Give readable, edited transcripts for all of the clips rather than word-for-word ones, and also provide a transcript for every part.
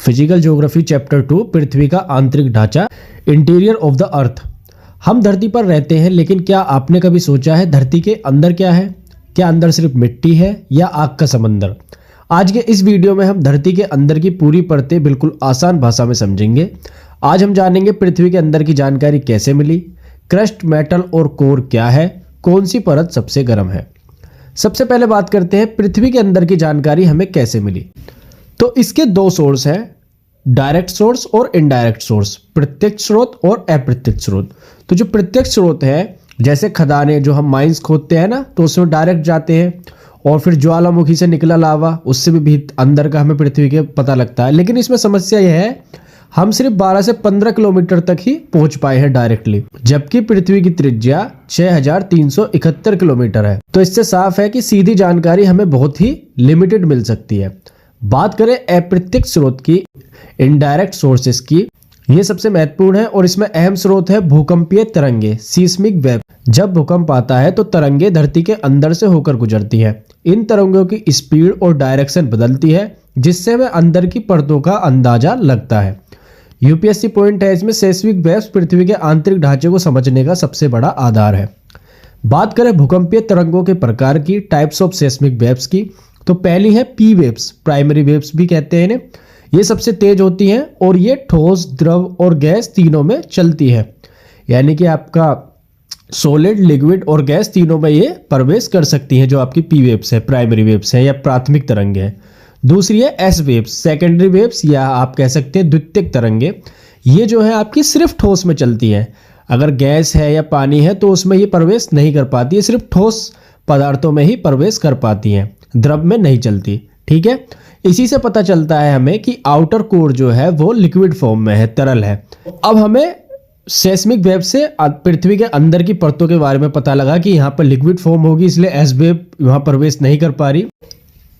Physical geography chapter 2 पृथ्वी का आंतरिक ढांचा, इंटीरियर ऑफ द अर्थ। हम धरती पर रहते हैं, लेकिन क्या आपने कभी सोचा है धरती के अंदर क्या है? क्या अंदर सिर्फ मिट्टी है या आग का समंदर? आज के इस वीडियो में हम धरती के अंदर की पूरी परतें बिल्कुल आसान भाषा में समझेंगे। आज हम जानेंगे पृथ्वी के अंदर की जानकारी कैसे मिली, क्रस्ट, मेटल और कोर क्या है, कौन सी परत सबसे गर्म है। सबसे पहले बात करते हैं पृथ्वी के अंदर की जानकारी हमें कैसे मिली। तो इसके दो सोर्स हैं, डायरेक्ट सोर्स और इनडायरेक्ट सोर्स, प्रत्यक्ष स्रोत और अप्रत्यक्ष स्रोत। तो जो प्रत्यक्ष स्रोत है, जैसे खदानें जो हम माइंस खोदते हैं ना, तो उसमें डायरेक्ट जाते हैं, और फिर ज्वालामुखी से निकला लावा, उससे भी अंदर का हमें पृथ्वी के पता लगता है। लेकिन इसमें समस्या यह है, हम सिर्फ 12 से 15 किलोमीटर तक ही पहुंच पाए हैं डायरेक्टली, जबकि पृथ्वी की त्रिज्या 6371 किलोमीटर है। तो इससे साफ है कि सीधी जानकारी हमें बहुत ही लिमिटेड मिल सकती है। बात करें अप्रत्यक्ष स्रोत की, इनडायरेक्ट सोर्सेस की, ये सबसे महत्वपूर्ण है और इसमें अहम स्रोत है भूकंपीय तरंगे, सीस्मिक वेव। जब भूकंप आता है तो तरंगे धरती के अंदर से होकर गुजरती है। इन तरंगों की स्पीड और डायरेक्शन बदलती है, जिससे हमें अंदर की परतों का अंदाजा लगता है। यूपीएससी पॉइंट है इसमें, सेस्मिक वेव्स पृथ्वी के आंतरिक ढांचे को समझने का सबसे बड़ा आधार है। बात करें भूकंपीय तरंगों के प्रकार की, टाइप्स ऑफ सेस्मिक वेव्स की, तो पहली है पी वेव्स, प्राइमरी वेव्स भी कहते हैं इन्हें। ये सबसे तेज होती हैं और ये ठोस, द्रव और गैस तीनों में चलती है, यानी कि आपका सॉलिड, लिक्विड और गैस तीनों में ये प्रवेश कर सकती हैं। जो आपकी पी वेव्स है, प्राइमरी वेव्स है या प्राथमिक तरंगे हैं। दूसरी है एस वेव्स, सेकेंडरी वेव्स या आप कह सकते हैं द्वितीयक तरंगे। ये जो है आपकी सिर्फ ठोस में चलती है। अगर गैस है या पानी है तो उसमें ये प्रवेश नहीं कर पाती है, सिर्फ ठोस पदार्थों में ही प्रवेश कर पाती हैं, द्रव में नहीं चलती। ठीक है, इसी से पता चलता है हमें कि आउटर कोर जो है वो लिक्विड फॉर्म में है, तरल है। अब हमें सेस्मिक वेव से पृथ्वी के अंदर की परतों के बारे में पता लगा कि यहाँ पर लिक्विड फॉर्म होगी, इसलिए एस वेव वहाँ प्रवेश नहीं कर पा रही।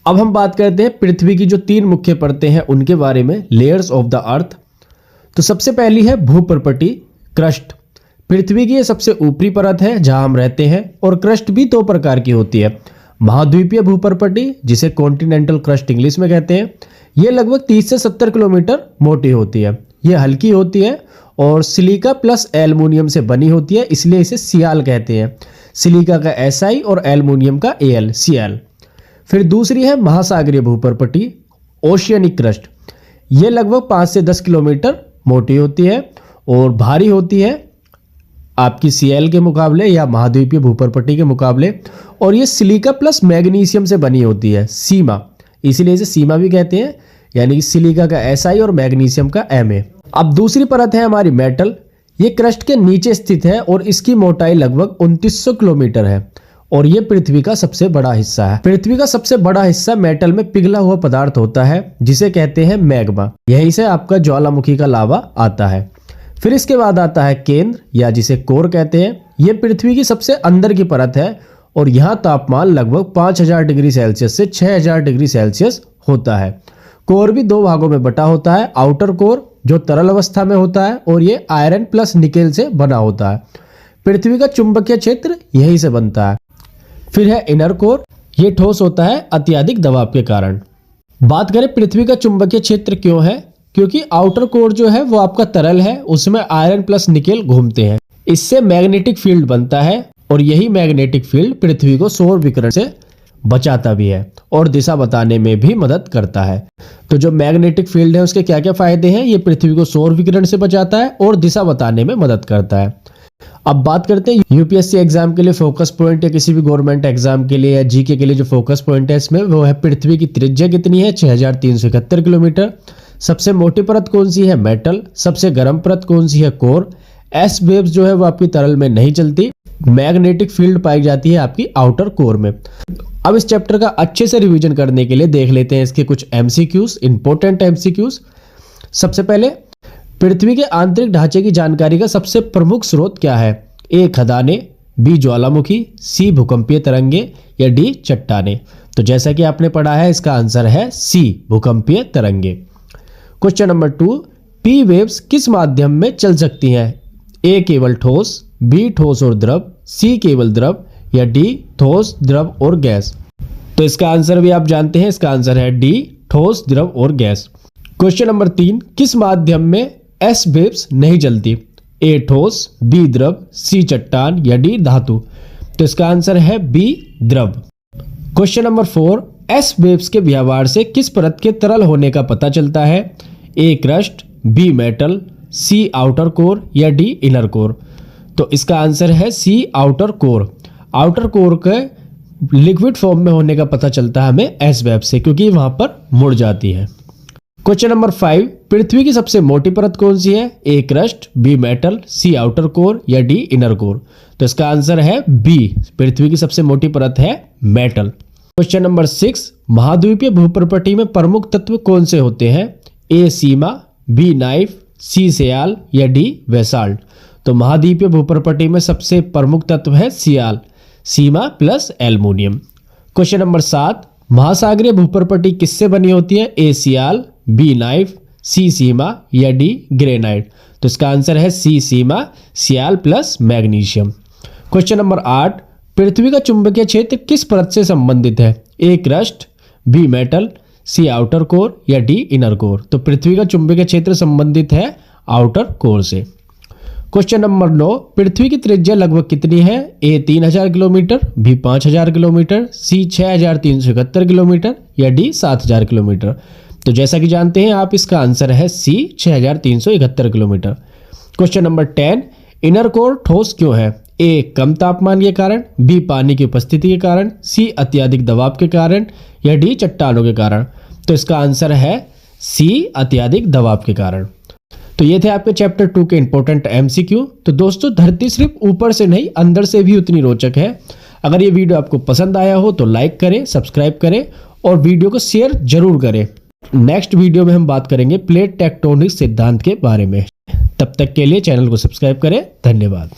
अब हम बात करते हैं पृथ्वी की जो 3 मुख्य परतें हैं उनके बारे में, लेयर्स ऑफ द अर्थ। तो सबसे पहली है भूपर्पटी, क्रस्ट। पृथ्वी की ये सबसे ऊपरी परत है जहां हम रहते हैं। और क्रस्ट भी 2 प्रकार की होती है, महाद्वीपीय भूपर्पटी, जिसे कॉन्टिनेंटल क्रस्ट इंग्लिश में कहते हैं। ये लगभग 30 से 70 किलोमीटर मोटी होती है। ये हल्की होती है और सिलिका प्लस एल्युमिनियम से बनी होती है, इसलिए इसे सियाल कहते हैं। सिलिका का SI और एल्युमिनियम का Al, सियाल। फिर दूसरी है महासागरीय भूपर्पटी, ओशियनिक क्रस्ट। ये लगभग 5 से 10 किलोमीटर मोटी होती है और भारी होती है आपकी Cl के मुकाबले या महाद्वीपीय भूपर्पटी के मुकाबले। और ये सिलिका प्लस मैग्नीशियम से बनी होती है, सीमा, इसीलिए इसे सीमा भी कहते हैं, यानी कि सिलिका का SI और मैग्नीशियम का Ma। अब दूसरी परत है हमारी मेटल। ये क्रस्ट के नीचे स्थित है और इसकी मोटाई लगभग 2900 किलोमीटर है और ये पृथ्वी का सबसे बड़ा हिस्सा है। पृथ्वी का सबसे बड़ा हिस्सा मेटल में पिघला हुआ पदार्थ होता है, जिसे कहते हैं मैग्मा। यहीं से आपका ज्वालामुखी का लावा आता है। फिर इसके बाद आता है केंद्र, या जिसे कोर कहते हैं। ये पृथ्वी की सबसे अंदर की परत है और यहाँ तापमान लगभग 5000 डिग्री सेल्सियस से 6000 डिग्री सेल्सियस होता है। कोर भी 2 भागों में बटा होता है, आउटर कोर जो तरल अवस्था में होता है और ये आयरन प्लस निकेल से बना होता है। पृथ्वी का चुंबकीय क्षेत्र यहीं से बनता है। फिर है इनर कोर, ये ठोस होता है अत्यधिक दबाव के कारण। बात करें पृथ्वी का चुंबकीय क्षेत्र क्यों है, क्योंकि आउटर कोर जो है वो आपका तरल है, उसमें आयरन प्लस निकेल घूमते हैं। इससे मैग्नेटिक फील्ड बनता है और यही मैग्नेटिक फील्ड पृथ्वी को सौर विकिरण से बचाता भी है और दिशा बताने में भी मदद करता है। तो जो मैग्नेटिक फील्ड है उसके क्या क्या फायदे हैं, ये पृथ्वी को सौर विकिरण से बचाता है और दिशा बताने में मदद करता है। अब बात करते हैं यूपीएससी एग्जाम के लिए फोकस पॉइंट, या किसी भी गवर्नमेंट एग्जाम के लिए या जीके के लिए जो फोकस पॉइंट है इसमें, वो है पृथ्वी की त्रिज्या कितनी है, 6371 किलोमीटर। सबसे मोटी परत कौन सी है, मेटल। सबसे गर्म परत कौन सी है, कोर। एस वेव्स जो है वो आपकी तरल में नहीं चलती। मैग्नेटिक फील्ड पाई जाती है आपकी आउटर कोर में। अब इस चैप्टर का अच्छे से रिवीजन करने के लिए देख लेते हैं इसके कुछ MCQs, इंपॉर्टेंट MCQs। सबसे पहले, पृथ्वी के आंतरिक ढांचे की जानकारी का सबसे प्रमुख स्रोत क्या है? A, खदानें, B, ज्वालामुखी, C, भूकंपीय तरंगे, या D, चट्टानें। तो जैसा कि आपने पढ़ा है, इसका आंसर है C, भूकंपीय तरंगे। क्वेश्चन नंबर 2, P वेव्स किस माध्यम में चल सकती हैं? A, केवल ठोस, B, ठोस और द्रव, C, केवल द्रव, या D, ठोस, द्रव और गैस। तो इसका आंसर भी आप जानते हैं, इसका आंसर है D, ठोस, द्रव और गैस। क्वेश्चन नंबर 3, किस माध्यम में एस वेव्स नहीं जलती? ए ठोस, बी द्रव, सी चट्टान या डी धातु? तो इसका आंसर है बी द्रव। क्वेश्चन नंबर 4, एस वेव्स के व्यवहार से किस परत के तरल होने का पता चलता है? ए क्रस्ट, बी मेटल, सी आउटर कोर या डी इनर कोर? तो इसका आंसर है सी आउटर कोर। आउटर कोर के लिक्विड फॉर्म में होने का पता चलता है हमें एस वेव से, क्योंकि वहां पर मुड़ जाती है। क्वेश्चन नंबर 5, पृथ्वी की सबसे मोटी परत कौन सी है? ए क्रस्ट, बी मेटल, सी आउटर कोर या डी इनर कोर? तो इसका आंसर है बी, पृथ्वी की सबसे मोटी परत है मेटल। क्वेश्चन नंबर 6, महाद्वीपीय भूप्रपटी में प्रमुख तत्व कौन से होते हैं? ए सीमा, बी नाइफ, सी सियाल या डी बेसाल्ट? तो महाद्वीपीय भूप्रपटी में सबसे प्रमुख तत्व है सियाल, सीमा प्लस एल्युमिनियम। क्वेश्चन नंबर 7, महासागरीय भूप्रपटी किससे बनी होती है? ए सियाल, बी नाइफ, सी सीमा या डी ग्रेनाइट? तो इसका आंसर है सी सीमा, सियाल प्लस मैग्नीशियम। क्वेश्चन नंबर 8, पृथ्वी का चुंबकीय क्षेत्र किस परत से संबंधित है? ए क्रस्ट, बी मेटल, सी आउटर कोर या डी इनर कोर? तो पृथ्वी का चुंबकीय क्षेत्र संबंधित है आउटर कोर से। क्वेश्चन नंबर 9, पृथ्वी की त्रिज्या लगभग कितनी है? ए 3000 किलोमीटर, बी 5000 किलोमीटर, सी 6371 किलोमीटर या डी 7000 किलोमीटर? तो जैसा कि जानते हैं आप, इसका आंसर है सी 6371 kilometre. Question number 10, inner core ठोस क्यों है? ए कम तापमान के कारण, बी पानी की उपस्थिति के कारण, सी अत्यधिक दबाव के कारण या डी चट्टानों के कारण? तो इसका आंसर है सी अत्यधिक दबाव के कारण। तो ये थे आपके चैप्टर 2 के इंपॉर्टेंट एमसीक्यू। तो दोस्तों, धरती सिर्फ ऊपर से नहीं अंदर से भी उतनी रोचक है। अगर ये वीडियो आपको पसंद आया हो तो लाइक करें, सब्सक्राइब करें और वीडियो को शेयर जरूर करें। नेक्स्ट वीडियो में हम बात करेंगे प्लेट टेक्टोनिक सिद्धांत के बारे में। तब तक के लिए चैनल को सब्सक्राइब करें। धन्यवाद।